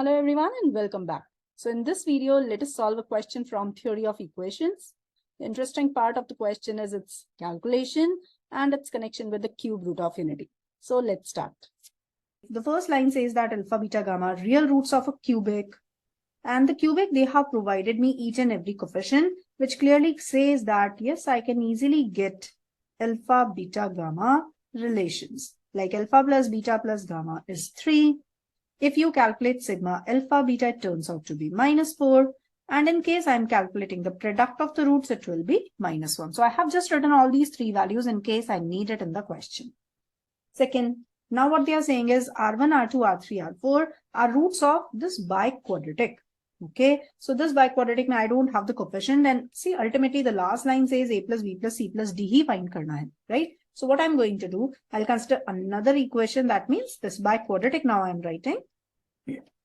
Hello everyone and welcome back. So in this video, let us solve a question from theory of equations. The interesting part of the question is its calculation and its connection with the cube root of unity. So let's start. The first line says that alpha, beta, gamma are real roots of a cubic. And the cubic, they have provided me each and every coefficient, which clearly says that, yes, I can easily get alpha, beta, gamma relations. Like alpha plus beta plus gamma is 3. If you calculate sigma alpha beta, it turns out to be -4. And in case I'm calculating the product of the roots, it will be -1. So I have just written all these three values in case I need it in the question. Second, now what they are saying is R1, R2, R3, R4 are roots of this biquadratic. Okay, so this biquadratic, I don't have the coefficient, and see, ultimately the last line says a plus b plus c plus d he find करना है, right? So what I'm going to do, I'll consider another equation. That means this biquadratic now I'm writing.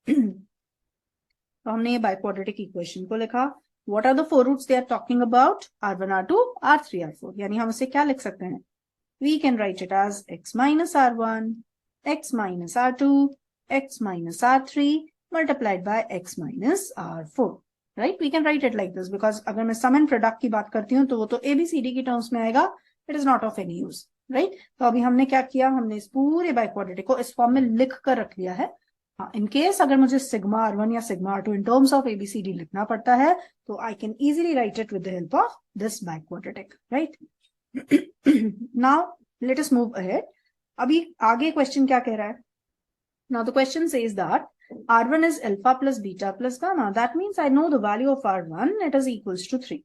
तो हमने ये biquadratic equation को लिखा. What are the four roots they are talking about? R1, R2, R3, R4. यानी हम इसे क्या लिख सकते हैं? We can write it as x minus R1, x minus R2, x minus R3 multiplied by x minus R4. Right? We can write it like this because अगर मैं sum and product की बात करती हूँ तो वो तो ABCD की terms में आएगा. It is not of any use. Right? तो अभी हमने क्या किया? हमने इस पूरे biquadratic को इस फॉर्म में लिख कर रख लिया है. In case अगर मुझे sigma R1 या sigma R2 in terms of ABCD लिखना पड़ता है तो I can easily write it with the help of this biquadratic. Right? Now let us move ahead. अभी आगे question क्या कह रहा है? Now the question says that R1 is alpha plus beta plus gamma. That means I know the value of R1. It is equals to 3.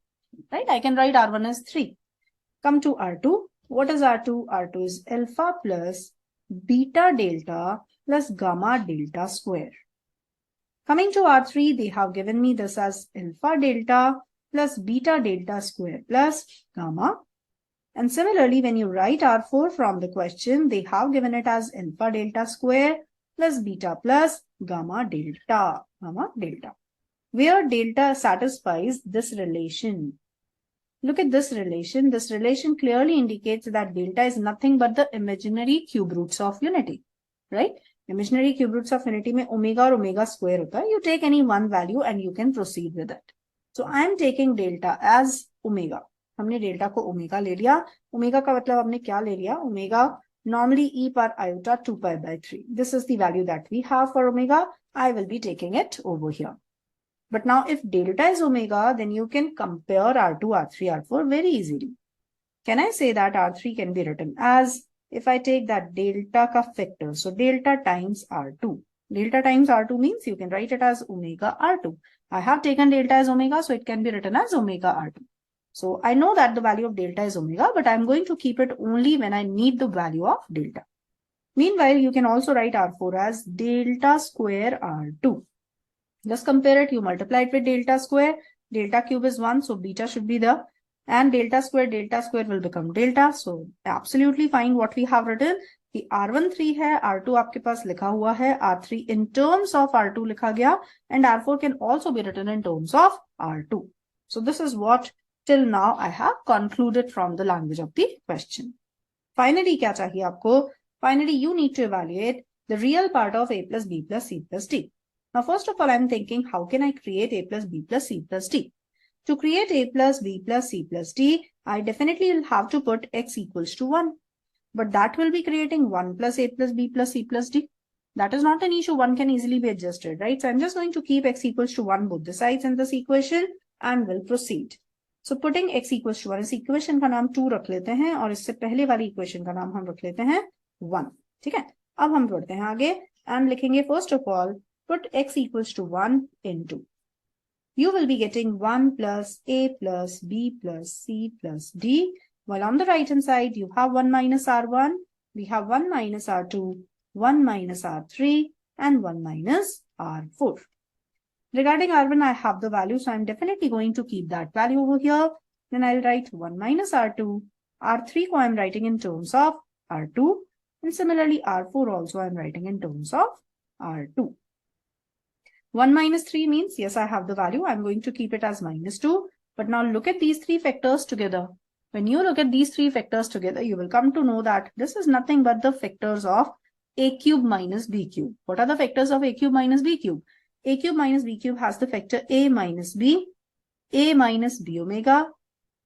Right? I can write R1 as 3. Come to R2. What is R2? R2 is alpha plus beta delta plus gamma delta square. Coming to R3, they have given me this as alpha delta plus beta delta square plus gamma. And similarly, when you write R4 from the question, they have given it as alpha delta square plus beta plus gamma delta, where delta satisfies this relation. Look at this relation. This relation clearly indicates that delta is nothing but the imaginary cube roots of unity, right? Imaginary cube roots of unity में omega और omega square होता है. You take any one value and you can proceed with it. So I am taking delta as omega. हमने delta को omega ले लिया. Omega का मतलब हमने क्या ले लिया? Omega normally e per iota 2 pi by 3. This is the value that we have for omega. I will be taking it over here. But now if delta is omega, then you can compare R2, R3, R4 very easily. Can I say that R3 can be written as, if I take that delta ka factor, so delta times R2. Delta times R2 means you can write it as omega R2. I have taken delta as omega, so it can be written as omega R2. So I know that the value of delta is omega, but I'm going to keep it only when I need the value of delta. Meanwhile, you can also write R4 as delta square R2. Just compare it. You multiply it with delta square. Delta cube is 1, so beta should be there. And delta square will become delta. So absolutely fine what we have written. कि R1 3 है, R2 आपके पास लिखा हुआ है, R3 in terms of R2 लिखा गया, and R4 can also be written in terms of R2. So this is what till now I have concluded from the language of the question. Finally, क्या चाहिए आपको? Finally, you need to evaluate the real part of a plus b plus c plus d. Now, first of all, I'm thinking, how can I create a plus b plus c plus d? To create a plus b plus c plus d, I definitely will have to put x equals to 1. But that will be creating 1 plus a plus b plus c plus d. That is not an issue. 1 can easily be adjusted, right? So I'm just going to keep x equals to 1 both the sides in this equation and will proceed. So putting x equals to 1, इस equation का नाम 2 रख लेते हैं और इससे पहले वाली equation का नाम हम रख लेते हैं 1. ठीक है? अब हम बढ़ते हैं आगे and लिखेंगे first of all, put x equals to 1 into. You will be getting 1 plus a plus b plus c plus d. While on the right hand side, you have 1 minus R1. We have 1 minus R2, 1 minus R3, and 1 minus R4. Regarding R1, I have the value, so I'm definitely going to keep that value over here. Then I'll write 1 minus R2. R3 ko I'm writing in terms of R2. And similarly, R4 also I'm writing in terms of R2. 1 minus 3 means, yes, I have the value. I'm going to keep it as -2. But now look at these three factors together. When you look at these three factors together, you will come to know that this is nothing but the factors of a cube minus b cube. What are the factors of a cube minus b cube? A cube minus B cube has the factor A minus B omega,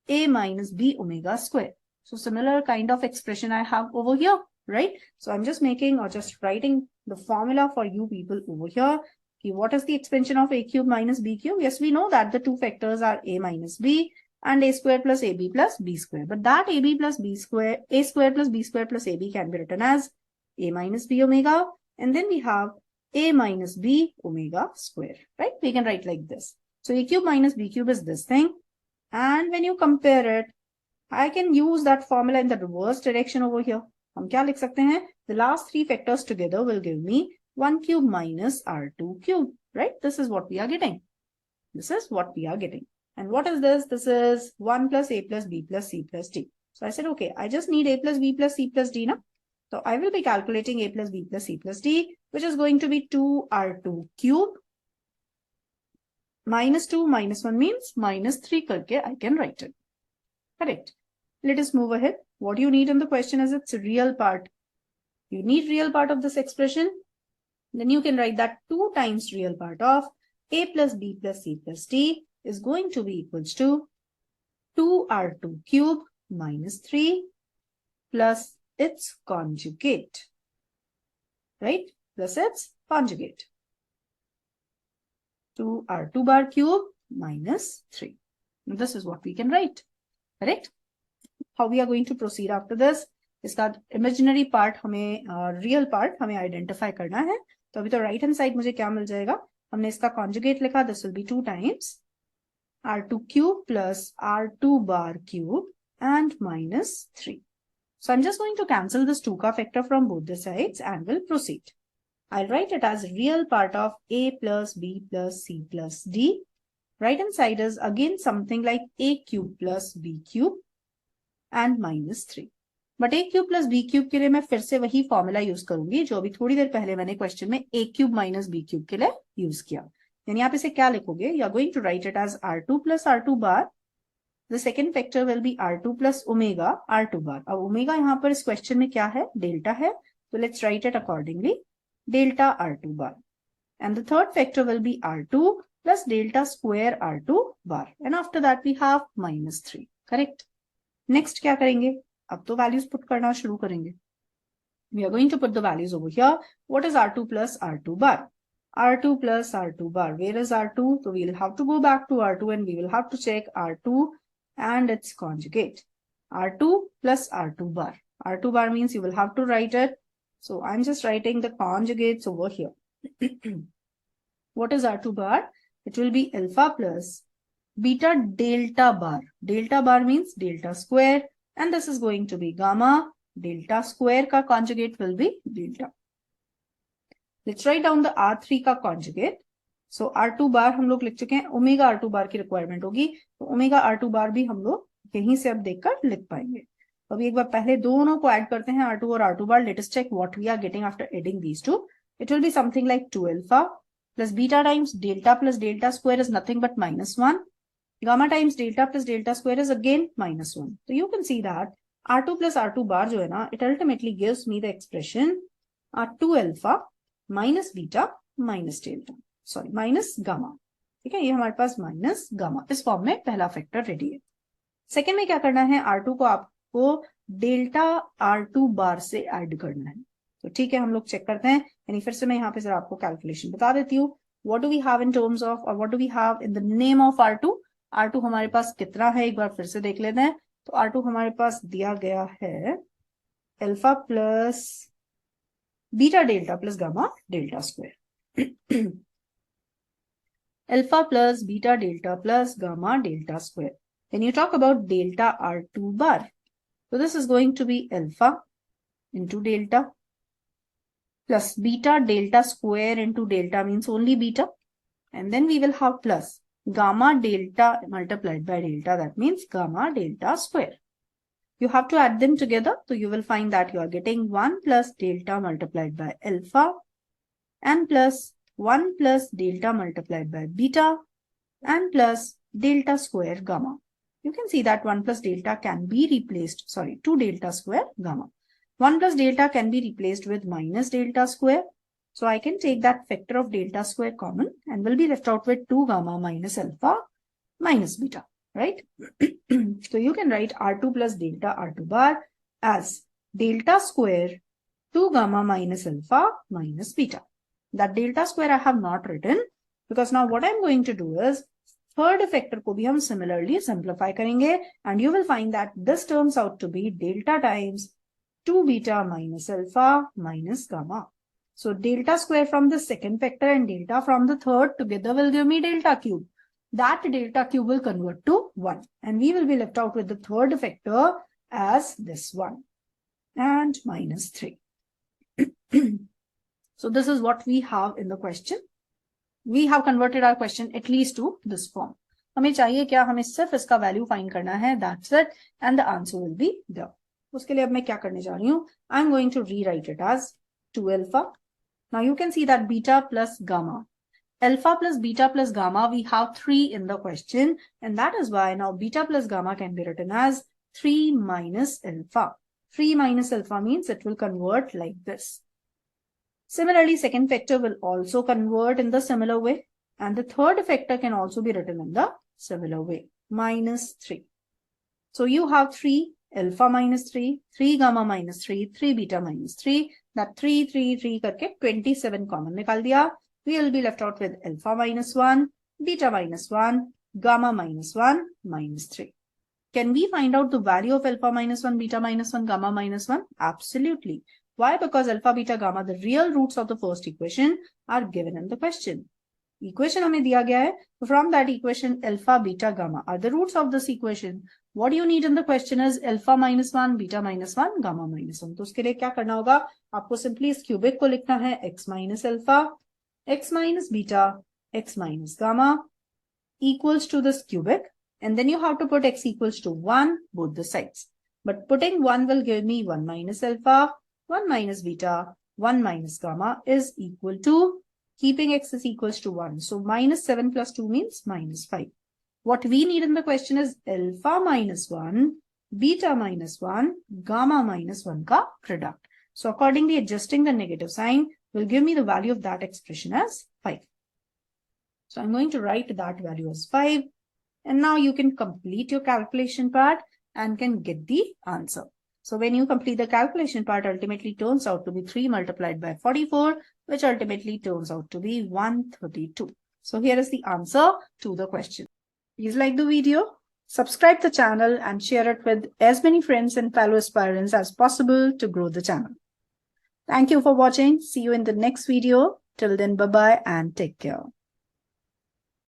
A minus B omega square. So similar kind of expression I have over here, right? So I'm just making or just writing the formula for you people over here. Okay, what is the expansion of A cube minus B cube? Yes, we know that the two factors are A minus B and A square plus AB plus B square. But that AB plus B square, A square plus B square plus AB can be written as A minus B omega. And then we have A minus B omega square, right? We can write like this. So A cube minus B cube is this thing. And when you compare it, I can use that formula in the reverse direction over here. हम क्या लिख सकते हैं? The last three factors together will give me 1 cube minus R2 cube, right? This is what we are getting. This is what we are getting. And what is this? This is 1 plus A plus B plus C plus D. So I said, okay, I just need A plus B plus C plus D now. So I will be calculating A plus B plus C plus D, which is going to be 2R2 cube. Minus 2 minus 1 means minus 3 karke I can write it. Correct. Let us move ahead. What you need in the question is its real part. You need real part of this expression. Then you can write that 2 times real part of A plus B plus C plus D is going to be equals to 2R2 cube minus 3 plus its conjugate. Right? Plus its conjugate. 2R2 bar cube minus 3. Now this is what we can write. Correct? How we are going to proceed after this? इसका imaginary part हमें real part हमें identify करना है. तो अभी तो right hand side मुझे क्या मिल जाएगा? हमने इसका conjugate लिखा. This will be 2 times R2 cube plus R2 bar cube and minus 3. So I'm just going to cancel this 2 ka factor from both the sides and will proceed. I'll write it as real part of A plus B plus C plus D. Right hand side is again something like A cube plus B cube and minus 3. But A cube plus B cube के लिए मैं फिर से वही formula use करूंगी जो अभी थोड़ी देर पहले मैंने क्वेश्चन में A cube minus B cube के लिए यूज किया. यानी आप इसे क्या लिखोगे? You are going to write it as R2 plus R2 bar. The second factor will be R2 plus omega R2 bar. अब ओमेगा यहाँ पर इस क्वेश्चन में क्या है? डेल्टा है. So let's write it accordingly. Delta R2 bar. And the third factor will be R2 plus delta square R2 bar. And after that we have minus 3. Correct? Next क्या करेंगे? अब तो values put करना शुरू करेंगे. We are going to put the values over here. What is R2 plus R2 bar? R2 plus R2 bar. Where is R2? So we will have to go back to R2 and we will have to check R2 and its conjugate. R2 plus R2 bar. R2 bar means you will have to write it. So I'm just writing the conjugates over here. What is R2 bar? It will be alpha plus beta delta bar. Delta bar means delta square. And this is going to be gamma. Delta square ka conjugate will be delta. Let's write down the R3 का conjugate. So R2 bar हम लोग लिख चुके हैं. Omega R2 bar की requirement होगी. तो omega R2 bar भी हम लोग यहीं से अब देखकर लिख पाएंगे. अभी एक बार पहले दोनों को ऐड करते हैं R2 और R2 bar. Let us check what we are getting after adding these two. It will be something like 2 alpha plus beta times delta plus delta square is nothing but minus 1. Gamma times delta plus delta square is again minus 1. So you can see that R2 plus R2 bar जो है ना, it ultimately gives me the expression R2 alpha minus beta minus delta. Sorry, minus gamma. ठीक है, ये हमारे पास minus gamma. इस form में पहला फैक्टर रेडी है. सेकेंड में क्या करना है? R2 को आपको डेल्टा R2 बार से ऐड करना है. तो ठीक है, हम लोग चेक करते हैं. यानी फिर से मैं यहाँ पे जरा आपको कैलकुलेशन बता देती हूँ. What do we have in terms of or what do we have in the name of R2? R2 हमारे पास कितना है एक बार फिर से देख लेते हैं. तो R2 हमारे पास दिया गया है alpha plus beta delta plus gamma delta square. Alpha plus beta delta plus gamma delta square. When you talk about delta R2 bar, so this is going to be alpha into delta plus beta delta square into delta means only beta, and then we will have plus gamma delta multiplied by delta, that means gamma delta square. You have to add them together, so you will find that you are getting 1 plus delta multiplied by alpha and plus 1 plus delta multiplied by beta and plus delta square gamma. You can see that 1 plus delta can be replaced, 2 delta square gamma. 1 plus delta can be replaced with minus delta square So I can take that factor of delta square common and will be left out with 2 gamma minus alpha minus beta, right? So you can write R2 plus delta R2 bar as delta square 2 gamma minus alpha minus beta. That delta square I have not written because now what I'm going to do is third factor को भी हम similarly simplify करेंगे and you will find that this turns out to be delta times 2 beta minus alpha minus gamma. So delta square from the second factor and delta from the third together will give me delta cube. That delta cube will convert to 1 and we will be left out with the third factor as this one and minus 3. So this is what we have in the question. We have converted our question at least to this form. हमें चाहिए क्या, हमें सिर्फ इसका value find करना है, that's it, and the answer will be there. उसके लिए अब मैं क्या करने जा रही हूँ, I'm going to rewrite it as 2 alpha. Now you can see that beta plus gamma. Alpha plus beta plus gamma, we have 3 in the question, and that is why now beta plus gamma can be written as 3 minus alpha. 3 minus alpha means it will convert like this. Similarly, second factor will also convert in the similar way, and the third factor can also be written in the similar way, minus 3. So you have 3 alpha minus 3, 3 gamma minus 3, 3 beta minus 3, that 3, 3, 3 करके 27 common निकाल दिया. We will be left out with alpha minus 1, beta minus 1, gamma minus 1, minus 3. Can we find out the value of alpha minus 1, beta minus 1, gamma minus 1? Absolutely. Why? Because alpha, beta, gamma, the real roots of the first equation are given in the question. Equation हमें दिया गया है. From that equation, alpha, beta, gamma are the roots of this equation. What you need in the question is alpha minus 1, beta minus 1, gamma minus 1. तो उसके लिए क्या करना होगा? आपको simply इस cubic को लिखना है x minus alpha, x minus beta, x minus gamma equals to this cubic. And then you have to put x equals to 1 both the sides. But putting 1 will give me 1 minus alpha, 1 minus beta, 1 minus gamma is equal to, keeping x is equals to 1. So minus 7 plus 2 means minus 5. What we need in the question is alpha minus 1, beta minus 1, gamma minus 1 ka product. So accordingly, adjusting the negative sign will give me the value of that expression as 5. So I'm going to write that value as 5. And now you can complete your calculation part and can get the answer. So when you complete the calculation part, ultimately turns out to be 3 multiplied by 44, which ultimately turns out to be 132. So here is the answer to the question. Please like the video, subscribe the channel and share it with as many friends and fellow aspirants as possible to grow the channel. Thank you for watching. See you in the next video. Till then, bye-bye and take care.